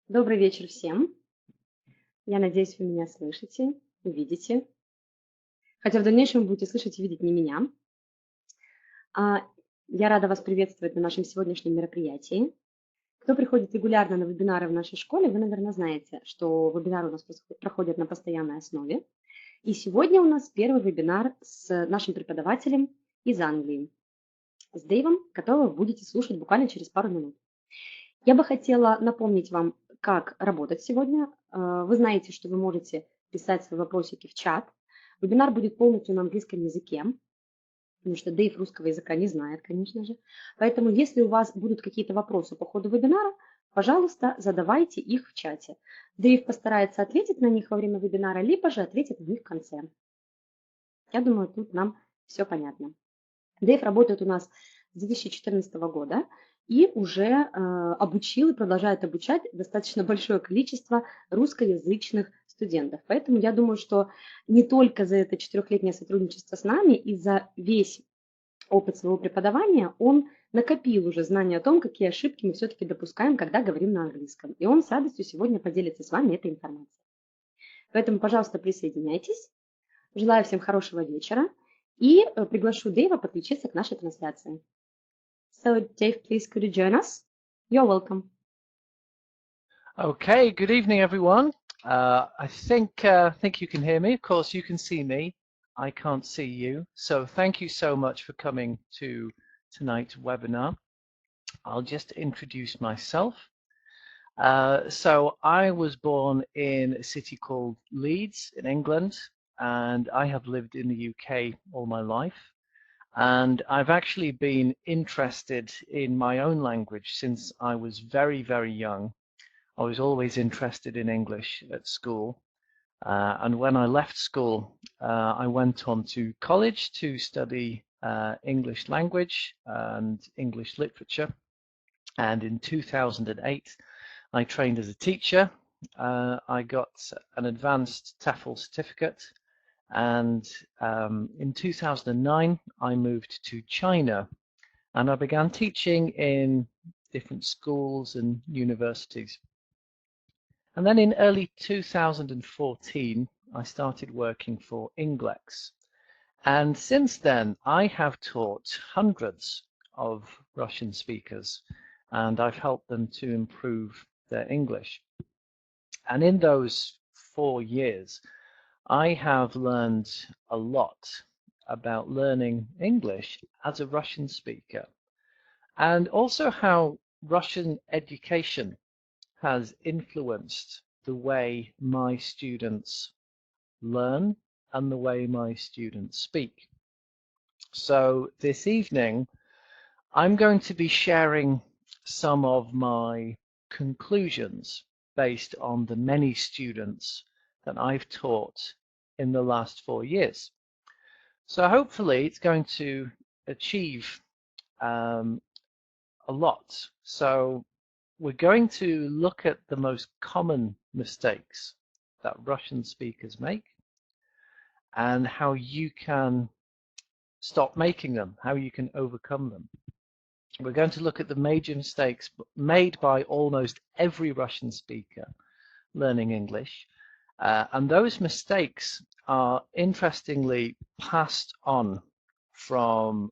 Добрый вечер всем. Я надеюсь, вы меня слышите и видите. Хотя в дальнейшем вы будете слышать и видеть не меня. А, Я рада вас приветствовать на нашем сегодняшнем мероприятии. Кто приходит регулярно на вебинары в нашей школе, вы, наверное, знаете, что вебинары у нас проходят на постоянной основе. И сегодня у нас первый вебинар с нашим преподавателем из Англии, с Дэйвом, которого вы будете слушать буквально через пару минут. Я бы хотела напомнить вам, как работать сегодня. Вы знаете, что вы можете писать свои вопросики в чат. Вебинар будет полностью на английском языке, потому что Дэйв русского языка не знает, конечно же. Поэтому, если у вас будут какие-то вопросы по ходу вебинара, пожалуйста, задавайте их в чате. Дэйв постарается ответить на них во время вебинара, либо же ответит на них в конце. Я думаю, тут нам все понятно. Дэйв работает у нас с 2014 года и уже обучил и продолжает обучать достаточно большое количество русскоязычных студентов. Поэтому я думаю, что не только за это 4-летнее сотрудничество с нами и за весь опыт своего преподавания он накопил уже знания о том, какие ошибки мы все-таки допускаем, когда говорим на английском. И он с радостью сегодня поделится с вами этой информацией. Поэтому, пожалуйста, присоединяйтесь. Желаю всем хорошего вечера и приглашу Дэйва подключиться к нашей трансляции. So, Dave, please could you join us? You're welcome. Okay, good evening, everyone. I think you can hear me. Of course, you can see me. I can't see you. So thank you so much for coming to tonight's webinar. I'll just introduce myself. So I was born in a city called Leeds in England, and I have lived in the UK all my life. And I've actually been interested in my own language since I was very, very young. I was always interested in English at school. And when I left school, I went on to college to study English language and English literature. And in 2008, I trained as a teacher. I got an advanced TEFL certificate. And in 2009, I moved to China. And I began teaching in different schools and universities. And then in early 2014, I started working for Ingлекс. And since then, I have taught hundreds of Russian speakers, and I've helped them to improve their English. And in those 4 years, I have learned a lot about learning English as a Russian speaker, and also how Russian education has influenced the way my students learn and the way my students speak. So this evening, I'm going to be sharing some of my conclusions based on the many students that I've taught in the last 4 years. So hopefully it's going to achieve a lot. So we're going to look at the most common mistakes that Russian speakers make and how you can stop making them, how you can overcome them. We're going to look at the major mistakes made by almost every Russian speaker learning English. And those mistakes are interestingly passed on from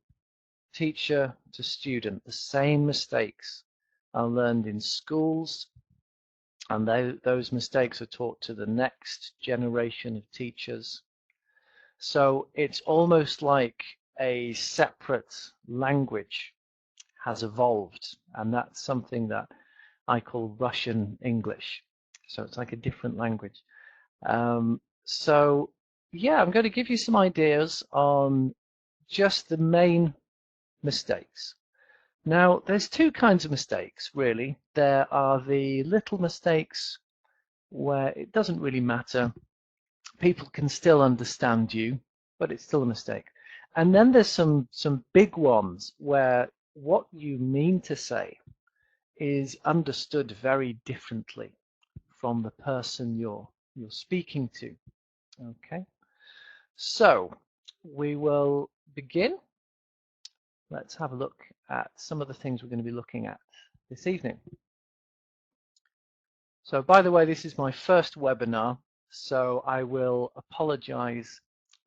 teacher to student. The same mistakes are learned in schools, and those mistakes are taught to the next generation of teachers. So it's almost like a separate language has evolved, and that's something that I call Russian English. So it's like a different language. So yeah, I'm going to give you some ideas on just the main mistakes. Now, there's two kinds of mistakes, really. There are the little mistakes where it doesn't really matter. People can still understand you, but it's still a mistake. And then there's some big ones where what you mean to say is understood very differently from the person you're speaking to. Okay, so we will begin. Let's have a look at some of the things we're going to be looking at this evening. So by the way, this is my first webinar, so I will apologize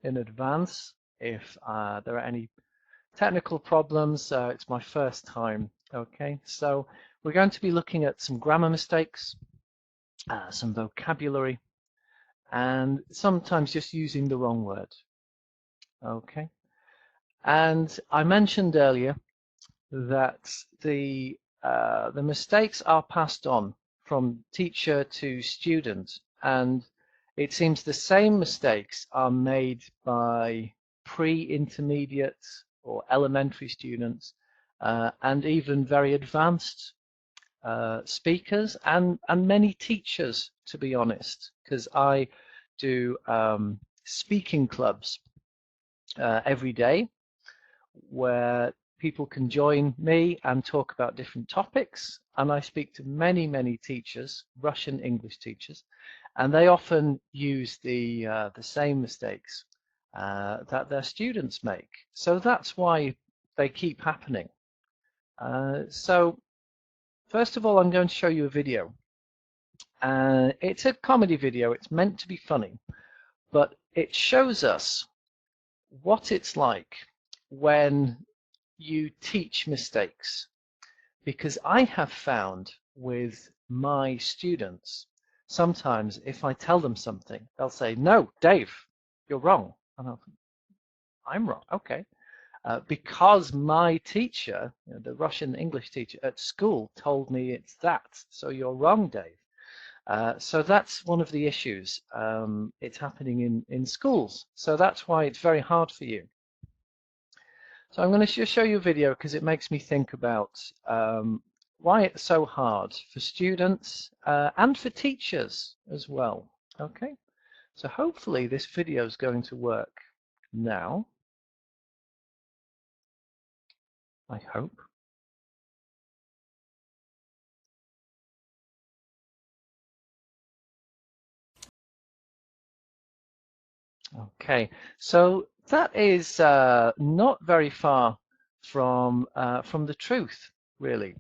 in advance if there are any technical problems. It's my first time. Okay, so we're going to be looking at some grammar mistakes, some vocabulary, and sometimes just using the wrong word. Okay, and I mentioned earlier that the mistakes are passed on from teacher to student, and it seems the same mistakes are made by pre-intermediate or elementary students, and even very advanced speakers, and many teachers, to be honest, because I do speaking clubs every day where people can join me and talk about different topics, and I speak to many teachers, Russian English teachers, and they often use the same mistakes that their students make. So that's why they keep happening. So first of all, I'm going to show you a video. It's a comedy video. It's meant to be funny, but it shows us what it's like when you teach mistakes, because I have found with my students, sometimes if I tell them something, they'll say, "No, Dave, you're wrong." And I'm wrong. Okay. Because my teacher, the Russian English teacher at school, told me it's that. So you're wrong, Dave. So that's one of the issues. It's happening in schools. So that's why it's very hard for you. So I'm going to just show you a video because it makes me think about why it's so hard for students and for teachers as well. Okay, so hopefully this video is going to work now. I hope. Okay, so that is not very far from the truth, really.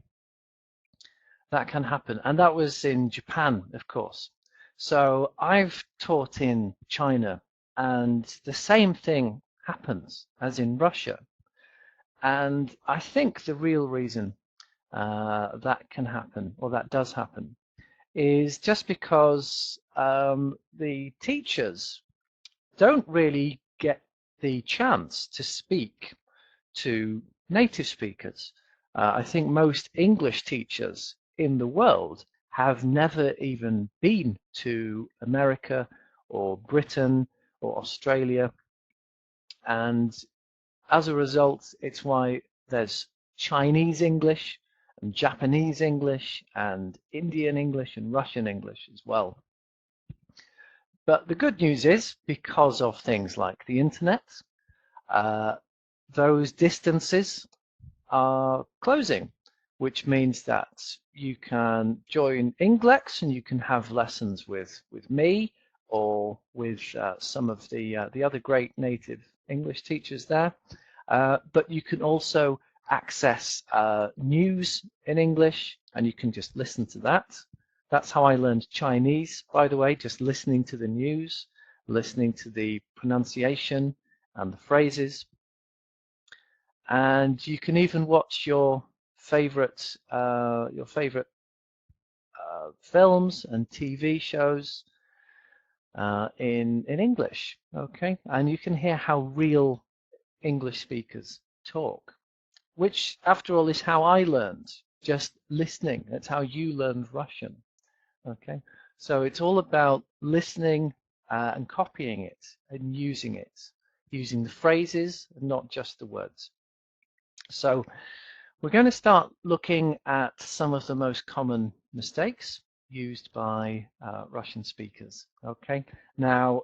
That can happen, and that was in Japan, of course. So I've taught in China, and the same thing happens as in Russia. And I think the real reason that can happen, or that does happen, is just because the teachers don't really get the chance to speak to native speakers. I think most English teachers in the world have never even been to America or Britain or Australia, and as a result, it's why there's Chinese English and Japanese English and Indian English and Russian English as well. But the good news is, because of things like the internet, those distances are closing, which means that you can join Ingleks and you can have lessons with me or with some of the other great native English teachers there. But you can also access news in English, and you can just listen to that. That's how I learned Chinese, by the way, just listening to the news, listening to the pronunciation and the phrases. And you can even watch your favorite films and TV shows in English, okay? And you can hear how real English speakers talk, which, after all, is how I learned, just listening. That's how you learned Russian, okay? So it's all about listening and copying it and using the phrases and not just the words. So we're going to start looking at some of the most common mistakes used by Russian speakers. Okay, now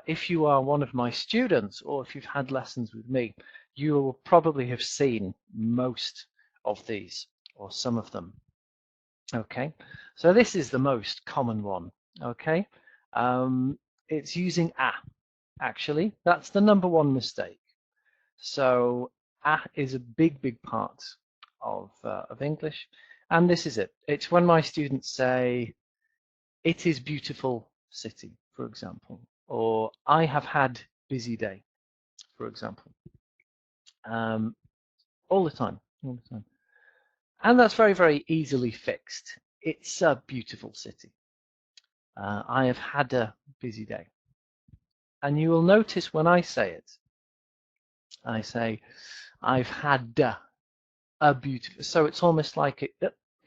if you are one of my students or if you've had lessons with me, you will probably have seen most of these or some of them. Okay, so this is the most common one. Okay, it's using a. Actually, that's the #1 mistake. So a is a big part of English, and this is it. It's when my students say, it is beautiful city, for example, or I have had busy day, for example. All the time, all the time. And that's very, very easily fixed. It's a beautiful city. I have had a busy day. And you will notice when I say it, I say, I've had a beautiful, so it's almost like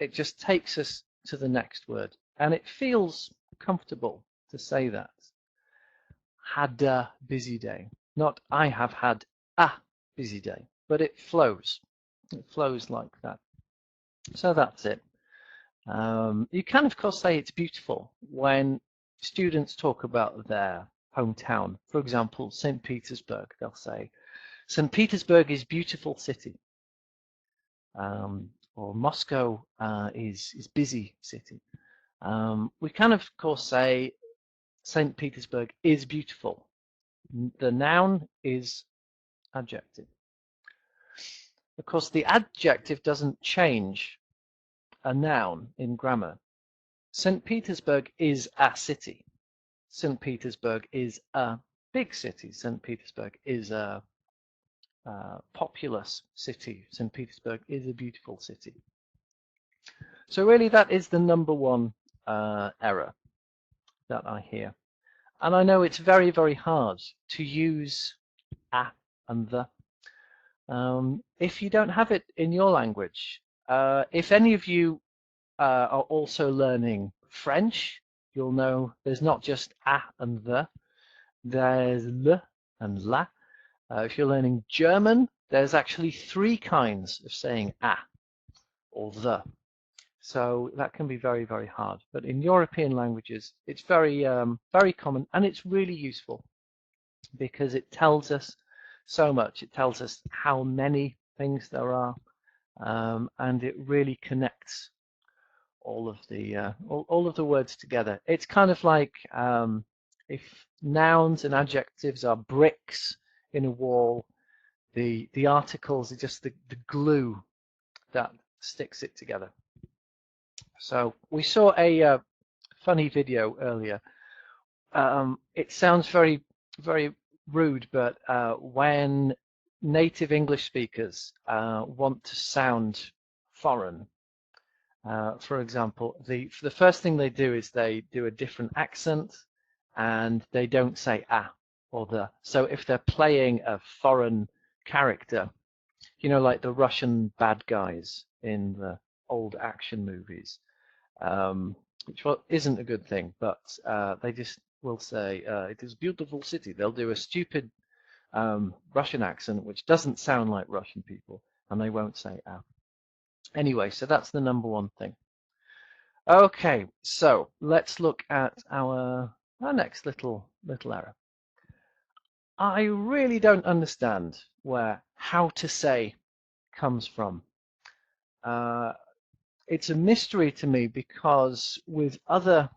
it just takes us to the next word. And it feels comfortable to say that. Had a busy day. Not I have had a busy day, but it flows. It flows like that. So that's it. You can, of course, say it's beautiful when students talk about their hometown. For example, St. Petersburg, they'll say, St. Petersburg is a beautiful city. Or Moscow is busy city. We can, of course, say St. Petersburg is beautiful. The noun is adjective. Of course, the adjective doesn't change a noun in grammar. St. Petersburg is a city. St. Petersburg is a big city. St. Petersburg is a populous city. St. Petersburg is a beautiful city. So really that is the number one error that I hear. And I know it's very, very hard to use a and the. If you don't have it in your language, if any of you are also learning French, you'll know there's not just a and the, there's le and la. If you're learning German, there's actually 3 kinds of saying a or the. So that can be very, very hard. But in European languages, it's very, very common, and it's really useful because it tells us so much. It tells us how many things there are, and it really connects all of the words together. It's kind of like if nouns and adjectives are bricks in a wall, the articles are just the glue that sticks it together. So we saw a funny video earlier. It sounds very, very rude, but when native English speakers want to sound foreign, for example, the first thing they do is they do a different accent, and they don't say a or the. So if they're playing a foreign character, you know, like the Russian bad guys in the old action movies, which isn't a good thing, but they just will say it is a beautiful city. They'll do a stupid Russian accent which doesn't sound like Russian people, and they won't say a. Anyway, so that's the number one thing. Okay, so let's look at our next little error. I really don't understand where how to say comes from. It's a mystery to me because with other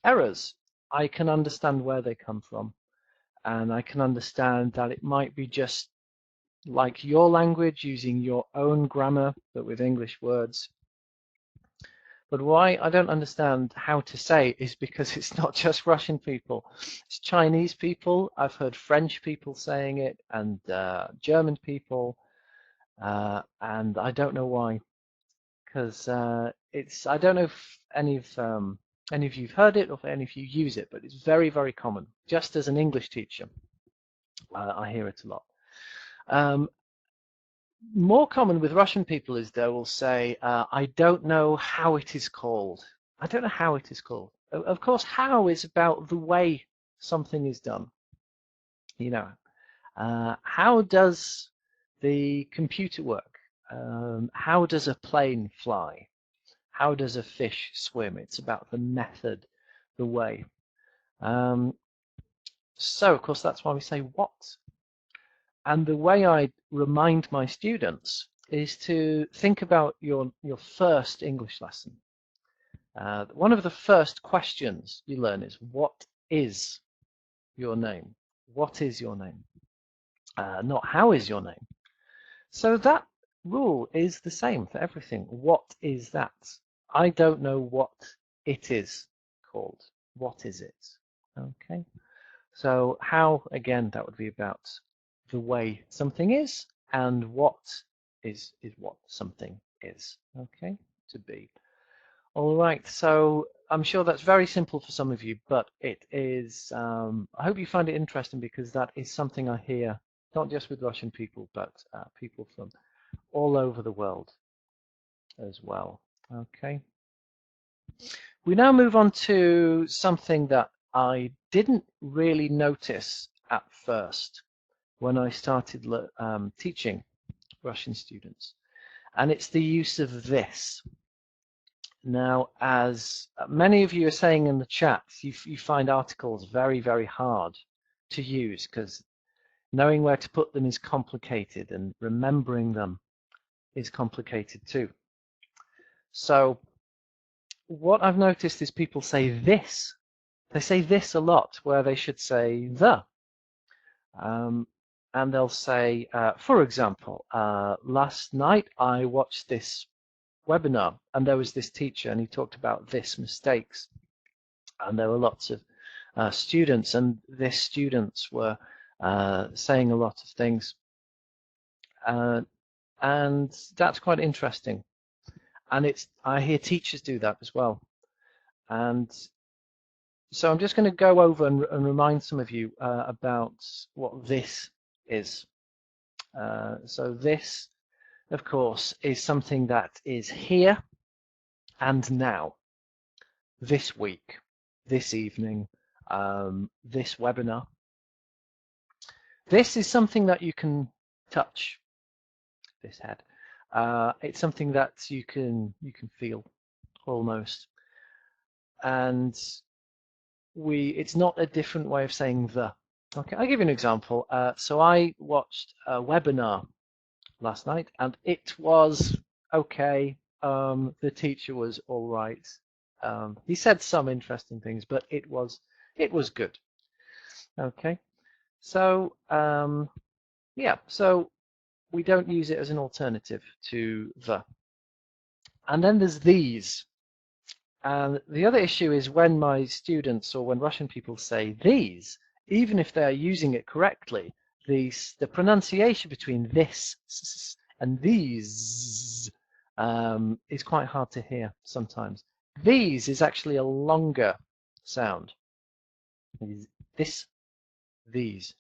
errors, I can understand where they come from, and I can understand that it might be just like your language, using your own grammar, but with English words. But why I don't understand how to say is because it's not just Russian people. It's Chinese people. I've heard French people saying it, and German people, and I don't know why. Because I don't know if any of you've heard it or if any of you use it, but it's very, very common. Just as an English teacher, I hear it a lot. More common with Russian people is they will say, I don't know how it is called. I don't know how it is called. Of course, how is about the way something is done. You know, how does the computer work? How does a plane fly? How does a fish swim? It's about the method, the way. So, of course, that's why we say what. And the way I remind my students is to think about your first English lesson. One of the first questions you learn is, what is your name? What is your name? Not how is your name. So that rule is the same for everything. What is that? I don't know what it is. called? What is it? Okay. So how, again, that would be about the way something is, and what is what something is. Okay, to be. All right, so I'm sure that's very simple for some of you, but it is, I hope you find it interesting, because that is something I hear, not just with Russian people, but people from all over the world as well. Okay. We now move on to something that I didn't really notice at first when I started teaching Russian students, and it's the use of this. Now, as many of you are saying in the chat, you find articles very, very hard to use because knowing where to put them is complicated, and remembering them is complicated too. So what I've noticed is people say this. They say this a lot, where they should say the. And they'll say, for example, last night I watched this webinar, and there was this teacher, and he talked about this mistakes. And there were lots of students, and these students were saying a lot of things. And that's quite interesting. And I hear teachers do that as well. And so I'm just going to go over and remind some of you about what this is. So this, of course, is something that is here and now, this week, this evening, this webinar. This is something that you can touch, this head. It's something that you can feel almost. And it's not a different way of saying the. Okay, I'll give you an example. So I watched a webinar last night, and it was okay. The teacher was all right. He said some interesting things, but it was good. Okay, so yeah, so we don't use it as an alternative to the. And then there's these. And the other issue is when my students or when Russian people say these, even if they're using it correctly, the pronunciation between this and these is quite hard to hear sometimes. These is actually a longer sound. This, these,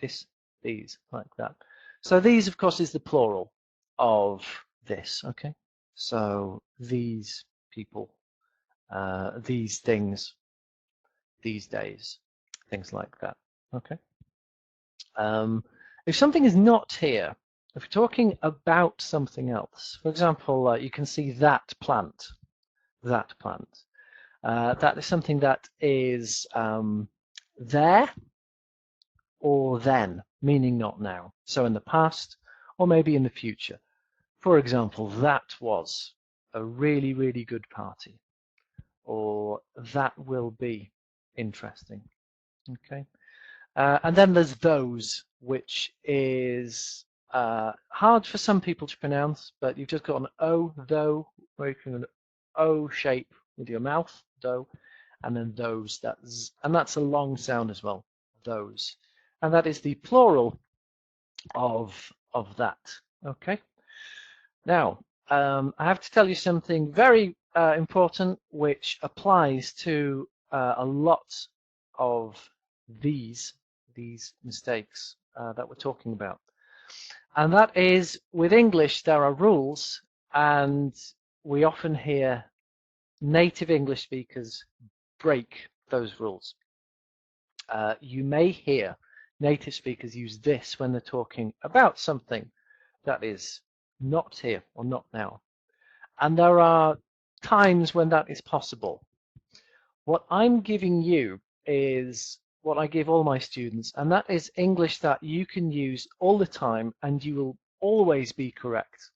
this, these, like that. So these, of course, is the plural of this, okay? So these people, these things, these days, things like that, okay? If something is not here, if we're talking about something else, for example, you can see that plant, that plant. That is something that is there or then, meaning not now. So in the past or maybe in the future. For example, that was a really, really good party, or that will be interesting. Okay. And then there's those, which is hard for some people to pronounce, but you've just got an O, though, making an O shape with your mouth, though, and then those, and that's a long sound as well, those. And that is the plural of that, okay? Now, I have to tell you something very important, which applies to a lot of these mistakes that we're talking about. And that is, with English, there are rules, and we often hear native English speakers break those rules. You may hear native speakers use this when they're talking about something that is not here or not now. And there are times when that is possible. What I'm giving you is what I give all my students, and that is English that you can use all the time and you will always be correct.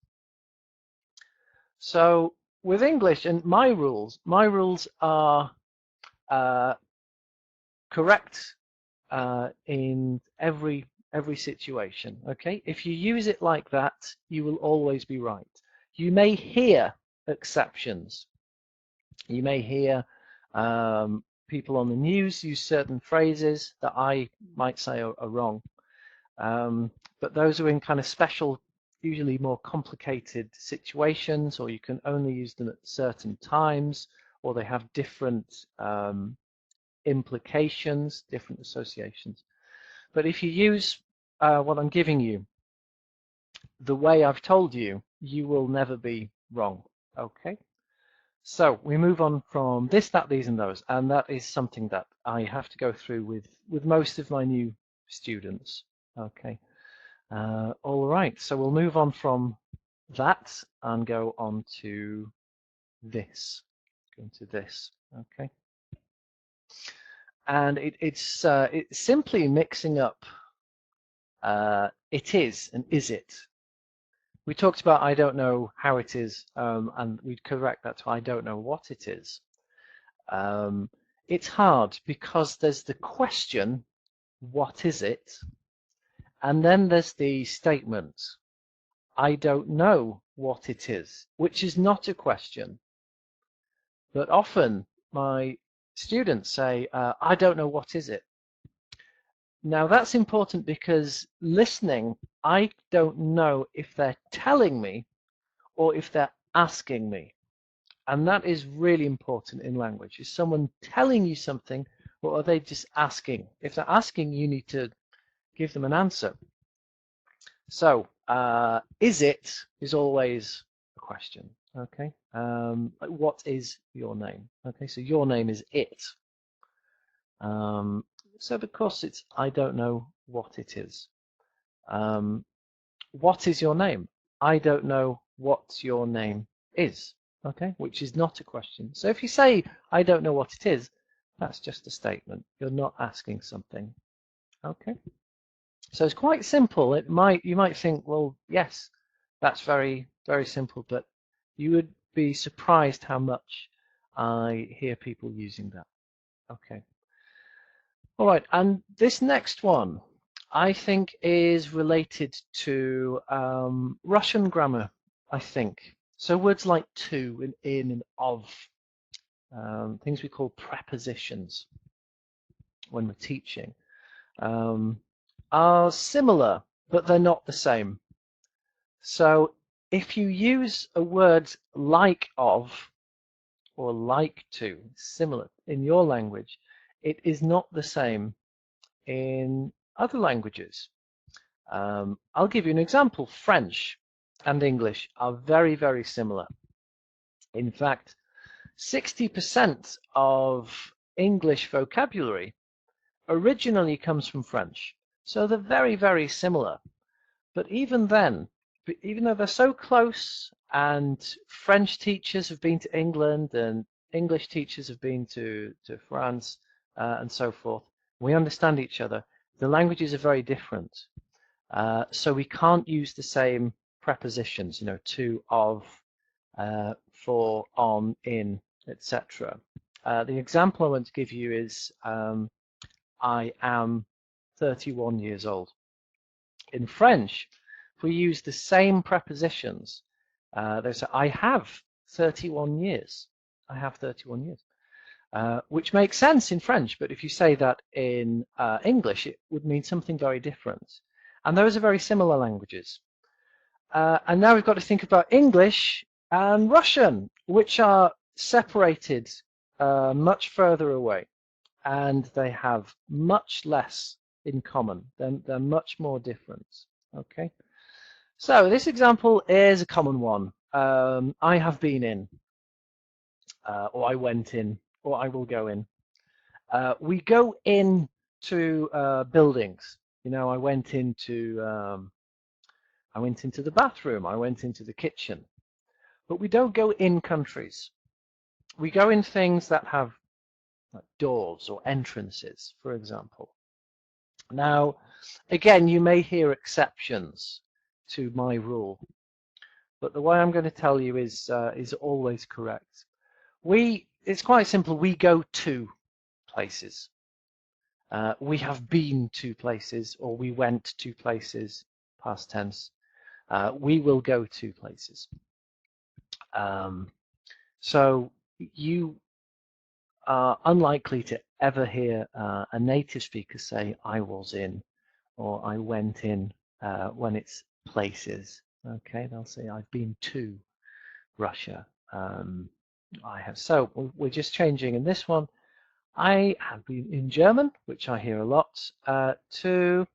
So with English and my rules are correct in every situation. Okay, if you use it like that, you will always be right. You may hear exceptions. You may hear People on the news use certain phrases that I might say are wrong. But those are in kind of special, usually more complicated situations, or you can only use them at certain times, or they have different implications, different associations. But if you use what I'm giving you the way I've told you, you will never be wrong. Okay? So we move on from this, that, these, and those, and that is something that I have to go through with most of my new students. Okay. All right, so we'll move on from that and go on to this. Go into this. Okay. And it's simply mixing up it is and is it. We talked about I don't know how it is, and we'd correct that to I don't know what it is. It's hard because there's the question, what is it? And then there's the statement, I don't know what it is, which is not a question. But often my students say, I don't know what is it. Now that's important because listening, I don't know if they're telling me or if they're asking me. And that is really important in language. Is someone telling you something or are they just asking? If they're asking, you need to give them an answer. So is it is always a question. Okay. What is your name? Okay, so your name is it. So of course it's I don't know what it is. What is your name? I don't know what your name is. Okay, which is not a question. So if you say I don't know what it is, that's just a statement. You're not asking something. Okay. So it's quite simple. You might think, well, yes, that's very, very simple, but you would be surprised how much I hear people using that. Okay. All right, and this next one, I think, is related to Russian grammar, I think. So words like to and in and of, things we call prepositions when we're teaching, are similar, but they're not the same. So if you use a word like of or like to, similar in your language, it is not the same in other languages. I'll give you an example. French and English are very, very similar. In fact, 60% of English vocabulary originally comes from French. So they're very, very similar. But even then, even though they're so close and French teachers have been to England and English teachers have been to France and so forth, we understand each other. The languages are very different. So we can't use the same prepositions, to, of, for, on, in, etc. The example I want to give you is I am 31 years old. In French, if we use the same prepositions, they say I have 31 years. I have 31 years. Which makes sense in French, but if you say that in English, it would mean something very different. And those are very similar languages. And now we've got to think about English and Russian, which are separated much further away, and they have much less in common. They're much more different. Okay. So this example is a common one. I have been in, or I went in, or I will go in. We go into buildings. I went into the bathroom. I went into the kitchen. But we don't go in countries. We go in things that have like doors or entrances, for example. Now, again, you may hear exceptions to my rule, but the way I'm going to tell you is always correct. It's quite simple. We go to places. We have been to places, or we went to places, past tense. We will go to places. So you are unlikely to ever hear a native speaker say I was in or I went in when it's places. Okay, they'll say I've been to Russia. I have. So we're just changing in this one. I have been in German, which I hear a lot, to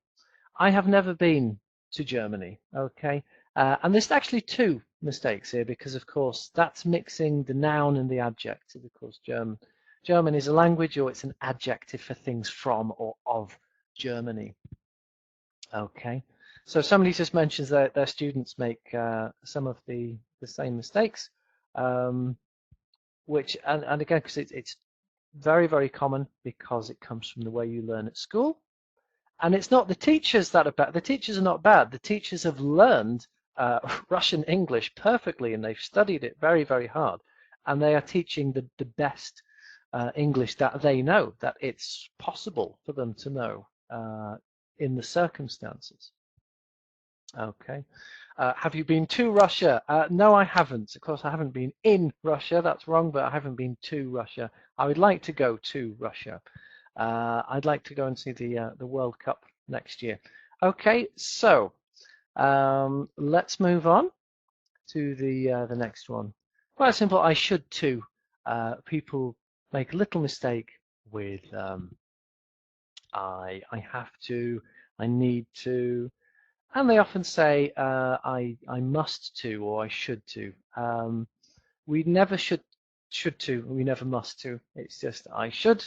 I have never been to Germany. Okay, and there's actually two mistakes here because, of course, that's mixing the noun and the adjective. Of course, German is a language, or it's an adjective for things from or of Germany. Okay, so somebody just mentions that their students make some of the same mistakes, which and again, because it's very, very common because it comes from the way you learn at school. And it's not the teachers that are bad. The teachers are not bad. The teachers have learned Russian English perfectly, and they've studied it very, very hard. And they are teaching the best English that they know, that it's possible for them to know in the circumstances. Okay. Have you been to Russia? No, I haven't. Of course, I haven't been in Russia. That's wrong, but I haven't been to Russia. I would like to go to Russia. I'd like to go and see the World Cup next year. Okay, so let's move on to the next one. Quite simple. I should too. People make a little mistake with I have to, I need to, and they often say I must to or I should to. We never should to. We never must to. It's just I should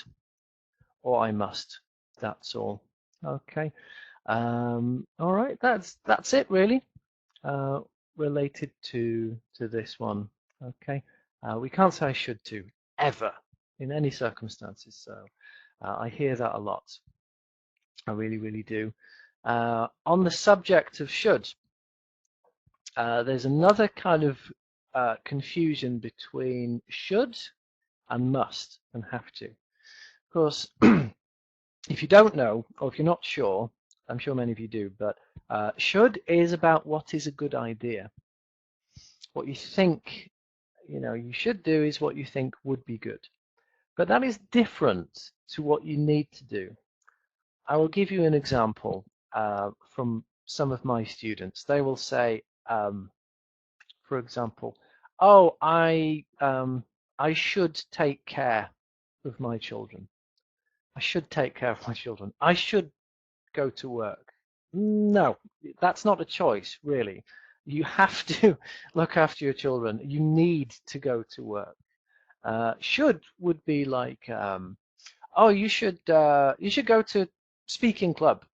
or I must. That's all. Okay. All right. That's it really. Related to this one. Okay. We can't say I should to ever in any circumstances. So I hear that a lot. I really, really do. On the subject of should, there's another kind of confusion between should and must and have to. Of course, if you don't know, or if you're not sure, I'm sure many of you do, but should is about what is a good idea. What you think, you should do is what you think would be good. But that is different to what you need to do. I will give you an example from some of my students. They will say, for example, oh, I should take care of my children. I should take care of my children. I should go to work. No, that's not a choice, really. You have to look after your children. You need to go to work. Should would be like, oh, you should go to speaking club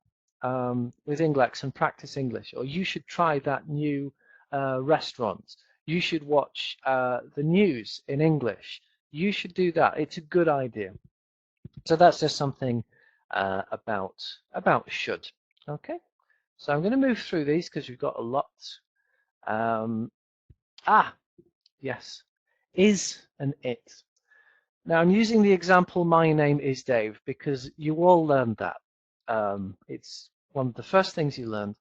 with Ingleks and practice English, or you should try that new restaurant. You should watch the news in English. You should do that. It's a good idea. So that's just something about should. Okay. So I'm going to move through these because we've got a lot. Yes, is and it. Now I'm using the example my name is Dave because you all learned that. It's one of the first things you learned.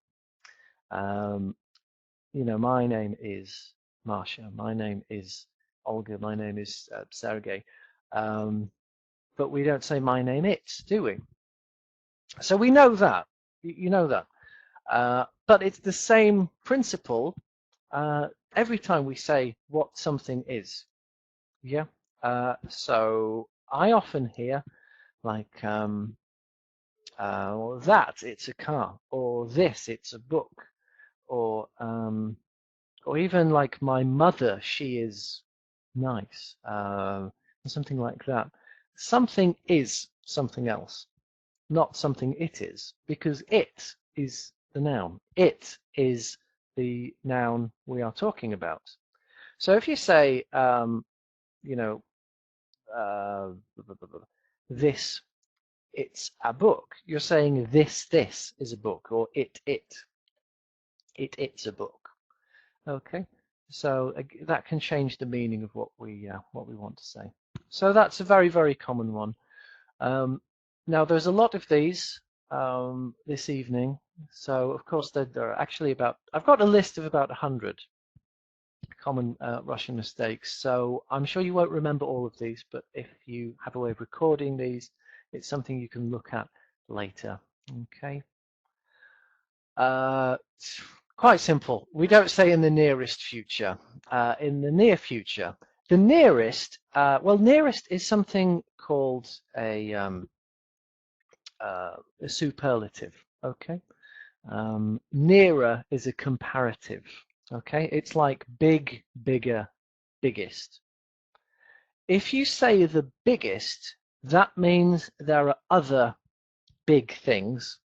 My name is Marsha. My name is Olga. My name is Sergey. But we don't say my name it's, do we? So we know that. You know that. But it's the same principle every time we say what something is. Yeah. So I often hear like that it's a car, or this it's a book, or even like my mother, she is nice, something like that. Something is something else, not something it is, because it is the noun. It is the noun we are talking about. So if you say, this, it's a book, you're saying this is a book, or it's a book. Okay, so that can change the meaning of what we want to say. So that's a very, very common one. Now there's a lot of these this evening. So of course there are actually I've got a list of about 100. common Russian mistakes. So I'm sure you won't remember all of these, but if you have a way of recording these, it's something you can look at later. Okay. Quite simple. We don't say in the nearest future. In the near future, the nearest, well, nearest is something called a superlative. Okay. Nearer is a comparative. Okay, it's like big, bigger, biggest. If you say the biggest, that means there are other big things.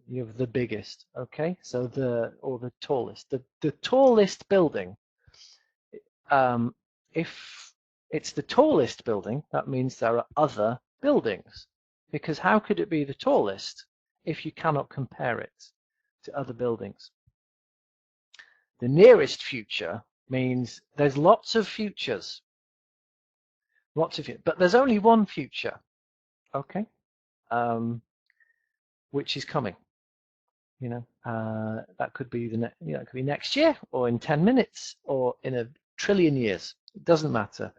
You have the biggest, okay? So the tallest. The tallest building. If it's the tallest building, that means there are other buildings. Because how could it be the tallest if you cannot compare it to other buildings? The nearest future means there's lots of futures. Lots of it, but there's only one future, okay? Which is coming. You know, that could be it could be next year, or in 10 minutes, or in a trillion years. It doesn't matter.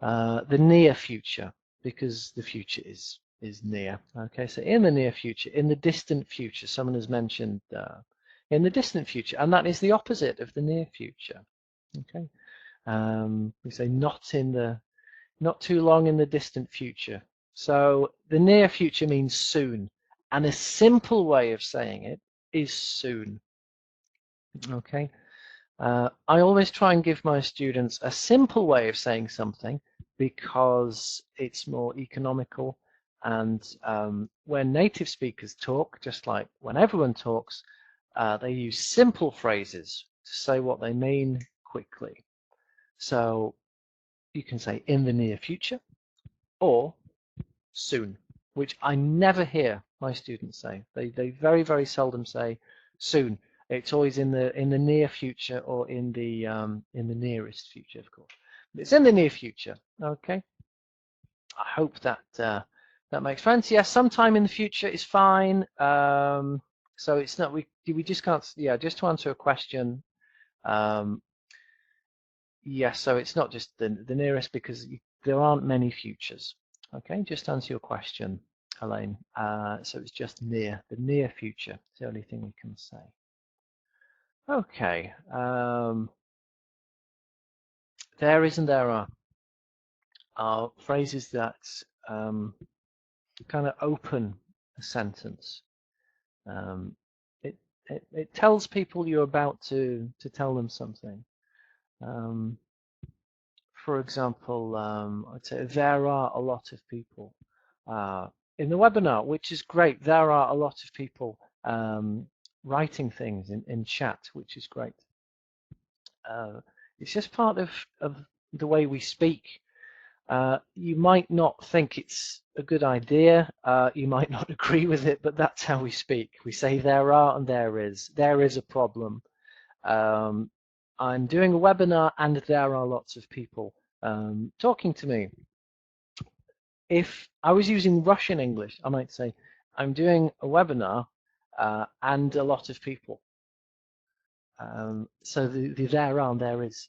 The near future, because the future is near. Okay, so in the near future, in the distant future, someone has mentioned in the distant future, and that is the opposite of the near future. Okay, we say not too long in the distant future. So the near future means soon, and a simple way of saying it is soon. Okay, I always try and give my students a simple way of saying something because it's more economical, and when native speakers talk, just like when everyone talks, they use simple phrases to say what they mean quickly. So you can say in the near future or soon, which I never hear my students say. They very, very seldom say soon. It's always in the near future or in the nearest future, of course. It's in the near future. Okay. I hope that that makes sense. Yes, sometime in the future is fine. So it's not we just can't. Yeah, just to answer a question. Yes, so it's not just the nearest because there aren't many futures. Okay, just to answer your question, Elaine. So it's just near, the near future. It's the only thing we can say. Okay. There is and there are phrases that kind of open a sentence. It tells people you're about to tell them something. For example, I'd say there are a lot of people in the webinar, which is great. There are a lot of people writing things in chat, which is great. It's just part of the way we speak. You might not think it's a good idea. You might not agree with it, but that's how we speak. We say there are and there is. There is a problem. I'm doing a webinar and there are lots of people talking to me. If I was using Russian English, I might say, I'm doing a webinar and a lot of people. So the there are and there is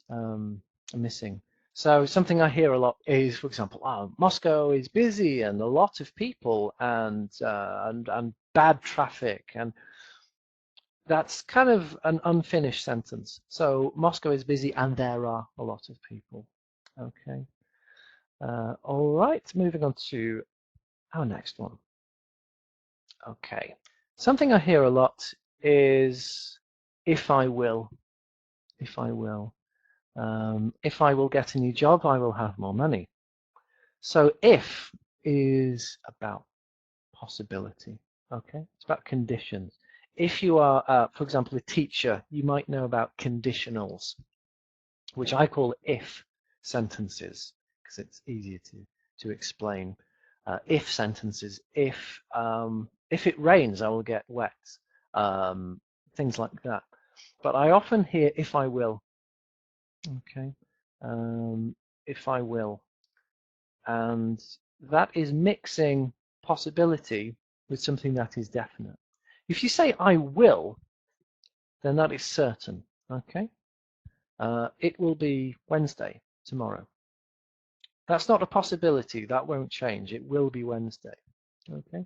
missing. So something I hear a lot is, for example, Moscow is busy and a lot of people and bad traffic, and that's kind of an unfinished sentence. So Moscow is busy and there are a lot of people. Okay. All right, moving on to our next one. Okay. Something I hear a lot is if I will. If I will. If I will get a new job, I will have more money. So if is about possibility. Okay. It's about conditions. If you are, for example, a teacher, you might know about conditionals, which I call if sentences, because it's easier to explain. If sentences, if it rains, I will get wet, things like that. But I often hear if I will. Okay, if I will, and that is mixing possibility with something that is definite. If you say I will, then that is certain. Okay. It will be Wednesday tomorrow. That's not a possibility. That won't change. It will be Wednesday. Okay.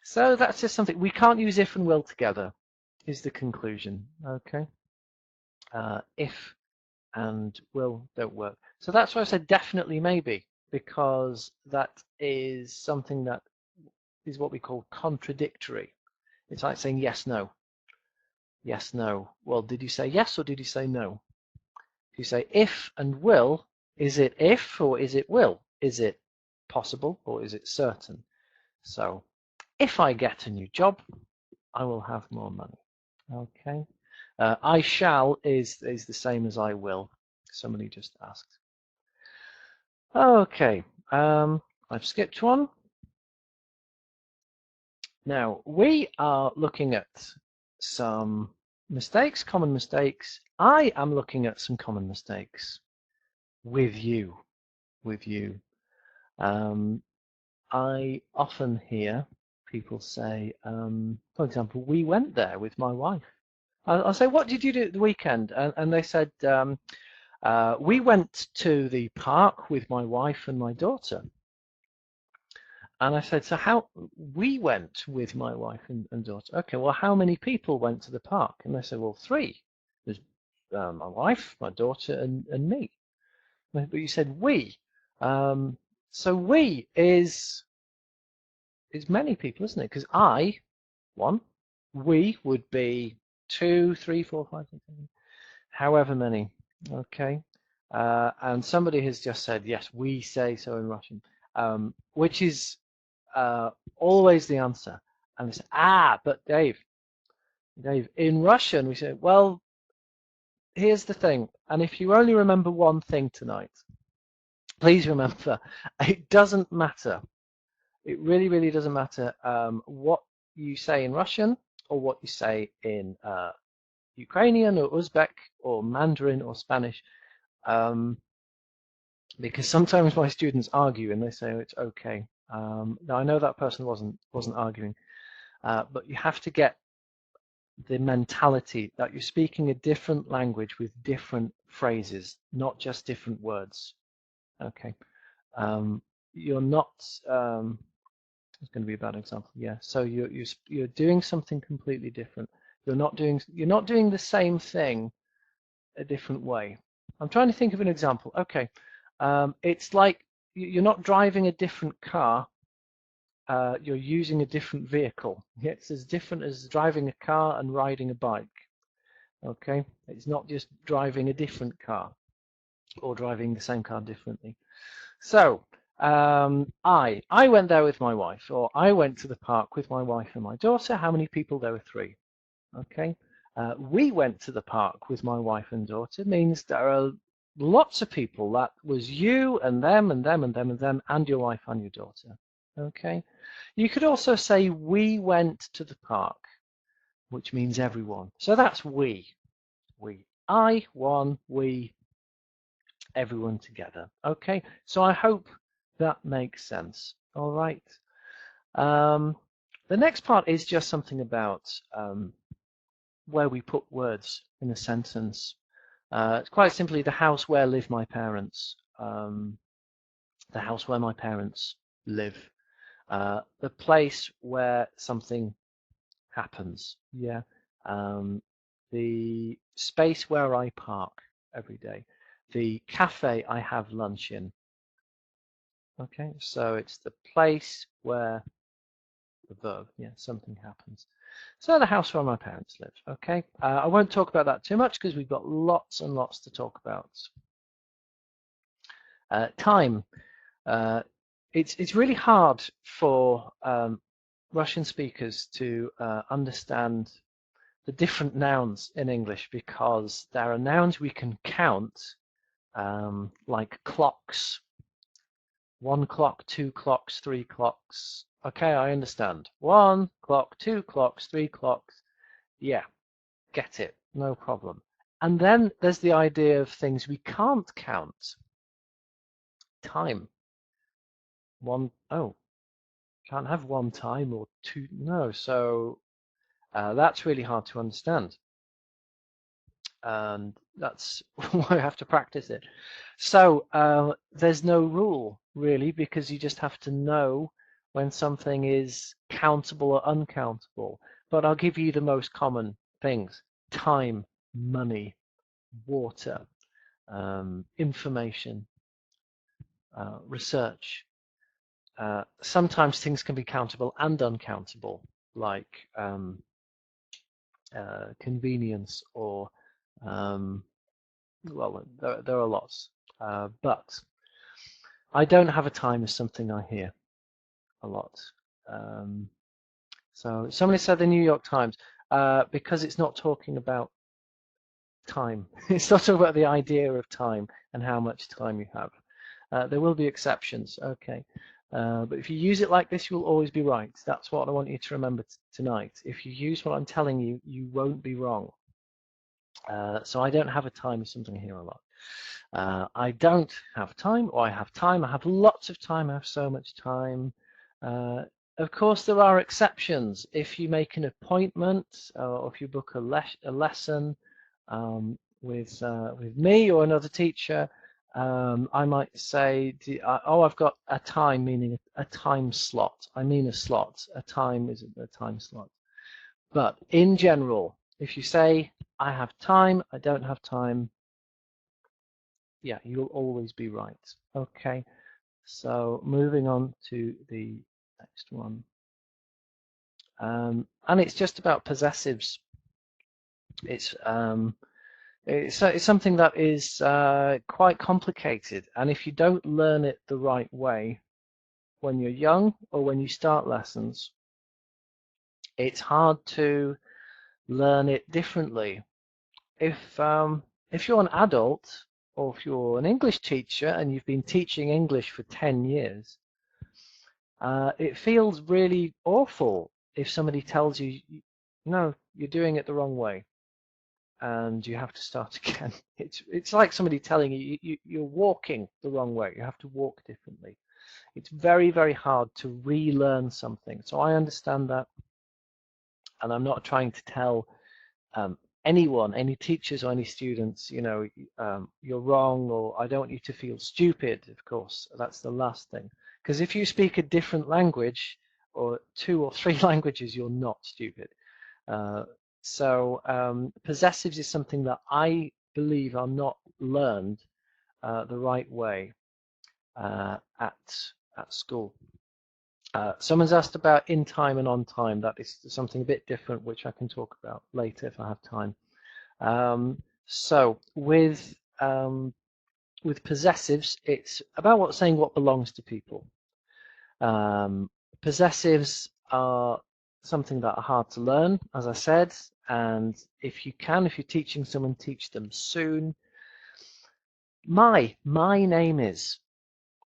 So that's just something. We can't use if and will together, is the conclusion. Okay. If and will don't work. So that's why I said definitely maybe, because that is something that is what we call contradictory. It's like saying yes, no. Yes, no. Well, did you say yes or did you say no? If you say if and will, is it if or is it will? Is it possible or is it certain? So if I get a new job, I will have more money. Okay. I shall is the same as I will. Somebody just asked. Okay. I've skipped one. Now we are looking at some mistakes, common mistakes. I am looking at some common mistakes with you. I often hear people say, for example, we went there with my wife. I'll say, what did you do at the weekend? And they said, we went to the park with my wife and my daughter. And I said, so how? We went with my wife and daughter. Okay, well, how many people went to the park? And they said, well, 3. There's my wife, my daughter, and me. But you said we. So we is many people, isn't it? Because I, 1, we would be 2, 3, 4, 5, 6, 7, however many. Okay. And somebody has just said, yes, we say so in Russian, which is always the answer. And they say, but Dave, in Russian, we say, well, here's the thing. And if you only remember one thing tonight, please remember, it doesn't matter. It really, really doesn't matter what you say in Russian or what you say in Ukrainian or Uzbek or Mandarin or Spanish, because sometimes my students argue and they say, oh, it's okay. Now I know that person wasn't arguing, but you have to get the mentality that you're speaking a different language with different phrases, not just different words. Okay, you're not. It's going to be a bad example. Yeah, so you're doing something completely different. You're not doing the same thing a different way. I'm trying to think of an example. Okay, it's like you're not driving a different car. You're using a different vehicle. It's as different as driving a car and riding a bike. Okay, it's not just driving a different car or driving the same car differently. So I went there with my wife, or I went to the park with my wife and my daughter. How many people? There were 3. Okay. We went to the park with my wife and daughter means there are lots of people. That was you and them and them and them and them and your wife and your daughter. Okay. You could also say we went to the park, which means everyone. So that's we. I, one, we, everyone together. Okay. So I hope that makes sense. All right. The next part is just something about where we put words in a sentence. It's quite simply the house where live my parents. The house where my parents live. The place where something happens. Yeah. The space where I park every day. The cafe I have lunch in. Okay, so it's the place where the verb, yeah, something happens. So the house where my parents live. Okay, I won't talk about that too much because we've got lots and lots to talk about. Time. It's really hard for Russian speakers to understand the different nouns in English because there are nouns we can count, like clocks. 1 clock, 2 clocks, 3 clocks. Okay, I understand. 1 clock, 2 clocks, 3 clocks. Yeah, get it, no problem. And then there's the idea of things we can't count. Time. Can't have 1 time or 2. No, so that's really hard to understand. and that's why I have to practice it. So there's no rule really, because you just have to know when something is countable or uncountable. But I'll give you the most common things: time, money, water, information, research. Sometimes things can be countable and uncountable, like convenience or well, there are lots, but I don't have a time is something I hear a lot. So somebody said the New York Times, because it's not talking about time. It's not talking about the idea of time and how much time you have. There will be exceptions, okay. But if you use it like this, you'll always be right. That's what I want you to remember tonight. If you use what I'm telling you, you won't be wrong. So I don't have a time is something I hear a lot. I don't have time, or I have time. I have lots of time. I have so much time. Of course, there are exceptions. If you make an appointment, or if you book a lesson with me or another teacher, I might say, oh, I've got a time, meaning a time slot. I mean a slot. A time is a time slot. But in general, if you say, I have time, I don't have time, yeah, you'll always be right. Okay, so moving on to the next one. And it's just about possessives. It's something that is quite complicated, and if you don't learn it the right way when you're young or when you start lessons, it's hard to learn it differently. If you're an adult, or if you're an English teacher and you've been teaching English for 10 years, it feels really awful if somebody tells you, no, you're doing it the wrong way, and you have to start again. It's like somebody telling you, you're walking the wrong way. You have to walk differently. It's very, very hard to relearn something. So I understand that, and I'm not trying to tell anyone, any teachers or any students, you know, you're wrong, or I don't want you to feel stupid. Of course, that's the last thing. Because if you speak a different language, or 2 or 3 languages, you're not stupid. So possessives is something that I believe are not learned the right way at school. Someone's asked about in time and on time. That is something a bit different, which I can talk about later if I have time. So with possessives, it's about saying what belongs to people. Possessives are something that are hard to learn, as I said, and if you're teaching someone, teach them soon. My name is.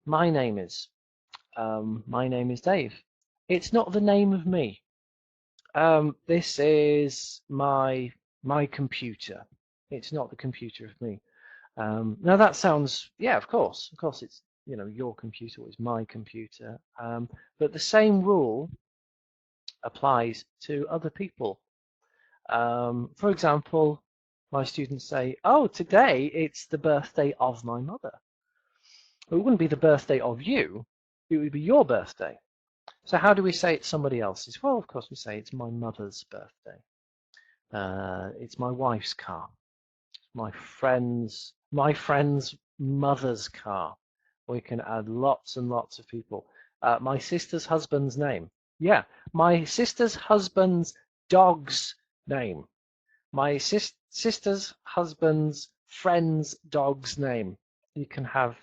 My name is Dave. It's not the name of me. This is my computer. It's not the computer of me. Now that sounds, yeah, of course it's, you know, your computer is my computer. But the same rule applies to other people. For example, my students say, oh, today it's the birthday of my mother. It wouldn't be the birthday of you, it would be your birthday. So how do we say it's somebody else's? Well, of course we say it's my mother's birthday. It's my wife's car. My friend's mother's car. We can add lots and lots of people. My sister's husband's name. Yeah, my sister's husband's dog's name. My sister's husband's friend's dog's name. You can have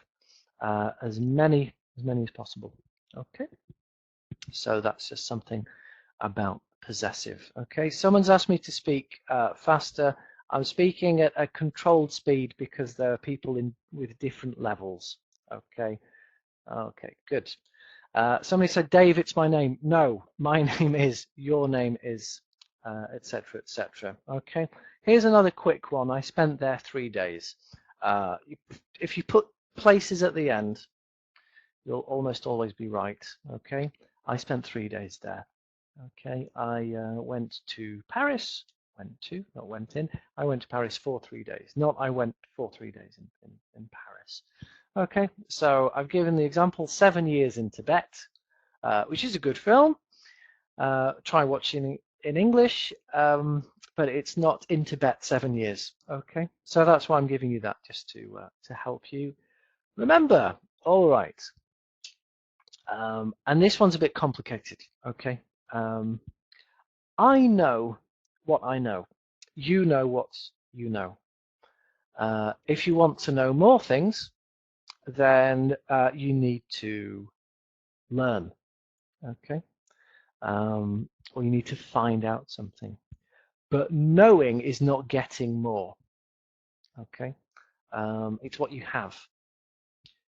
as many as possible. Okay, so that's just something about possessive. Okay, someone's asked me to speak faster. I'm speaking at a controlled speed because there are people with different levels. Okay, good. Somebody said, Dave, it's my name. No, my name is, your name is, etc., etc. Okay, here's another quick one. I spent there 3 days. If you put places at the end, you'll almost always be right. Okay, I spent 3 days there. Okay, I went to Paris, went to, not went in. I went to Paris for 3 days, not I went for 3 days in Paris. Okay, so I've given the example 7 years in Tibet, which is a good film. Try watching in English, but it's not in Tibet 7 years. Okay, so that's why I'm giving you that, just to help you remember. All right, and this one's a bit complicated. Okay, I know what I know. You know what you know. If you want to know more things, then you need to learn. Okay, or you need to find out something. But knowing is not getting more. Okay, it's what you have.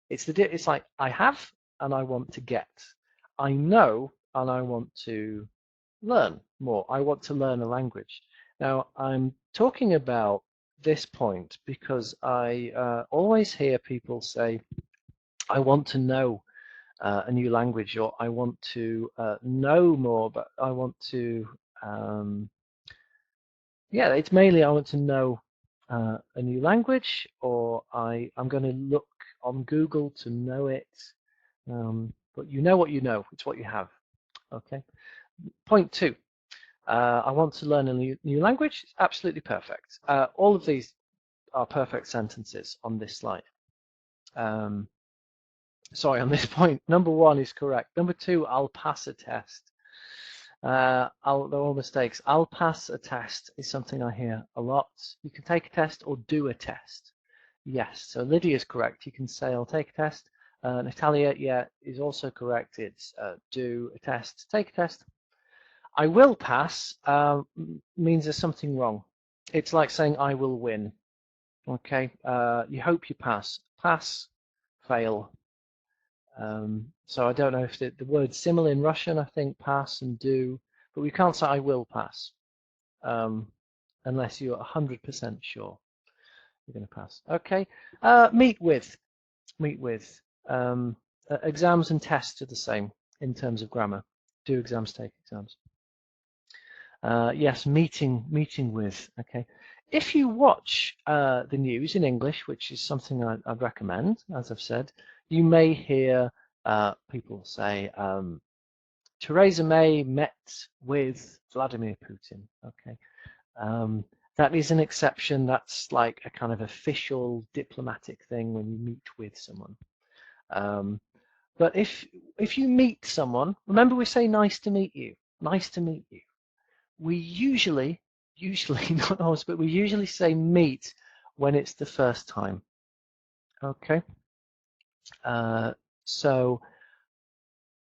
It's like I have and I want to get. I know and I want to learn more. I want to learn a language. Now I'm talking about this point because I always hear people say, I want to know a new language, or I want to know more, but I want to yeah, it's mainly I want to know a new language, or I'm going to look on Google to know it. But you know what you know. It's what you have. Okay. Point 2. I want to learn a new language. Absolutely perfect. All of these are perfect sentences on this slide. Sorry, on this point. Number 1 is correct. Number 2, I'll pass a test. They're all mistakes. I'll pass a test is something I hear a lot. You can take a test or do a test. Yes, so Lydia is correct. You can say I'll take a test. Natalia, yeah, is also correct. It's do a test, take a test. I will pass means there's something wrong. It's like saying I will win. Okay, you hope you pass. Pass, fail. So I don't know if the word's similar in Russian. I think pass and do, but we can't say I will pass unless you're 100% sure you're going to pass. Okay, meet with. Exams and tests are the same in terms of grammar. Do exams, take exams. Yes, meeting with. Okay, if you watch the news in English, which is something I'd recommend, as I've said, you may hear people say, Theresa May met with Vladimir Putin. Okay, that is an exception. That's like a kind of official diplomatic thing when you meet with someone. But if you meet someone, remember we say nice to meet you. Nice to meet you. We usually not always, but we usually say meet when it's the first time. Okay. So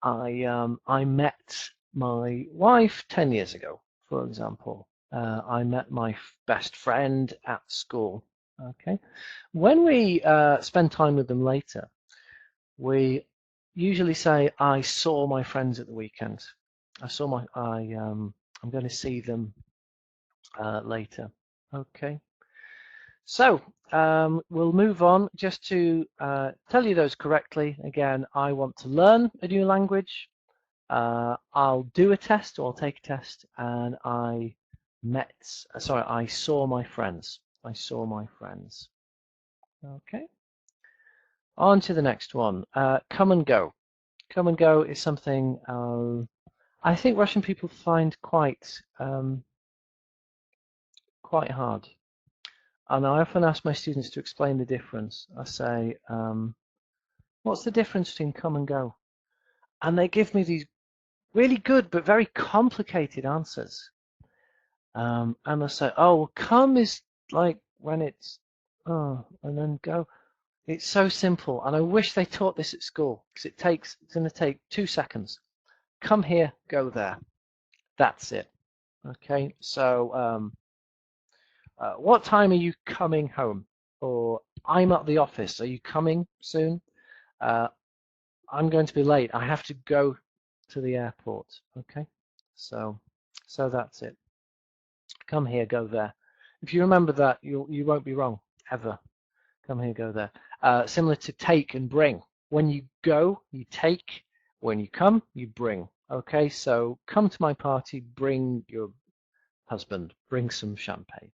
I met my wife 10 years ago, for example. I met my best friend at school. Okay. When we spend time with them later, we usually say I saw my friends at the weekend. I'm going to see them later. Okay. So we'll move on just to tell you those correctly. Again, I want to learn a new language. I'll do a test or I'll take a test, and I saw my friends. I saw my friends. Okay. On to the next one. Come and go. Come and go is something I think Russian people find quite hard. And I often ask my students to explain the difference. I say, what's the difference between come and go? And they give me these really good but very complicated answers. And I say, oh, well, come is like when it's, and then go. It's so simple. And I wish they taught this at school, because it's going to take 2 seconds. Come here, go there. That's it. Okay, so what time are you coming home? Or I'm at the office. Are you coming soon? I'm going to be late. I have to go to the airport. Okay, so that's it. Come here, go there. If you remember that, you won't be wrong ever. Come here, go there. Similar to take and bring. When you go, you take. When you come, you bring. Okay, so come to my party, bring your husband, bring some champagne.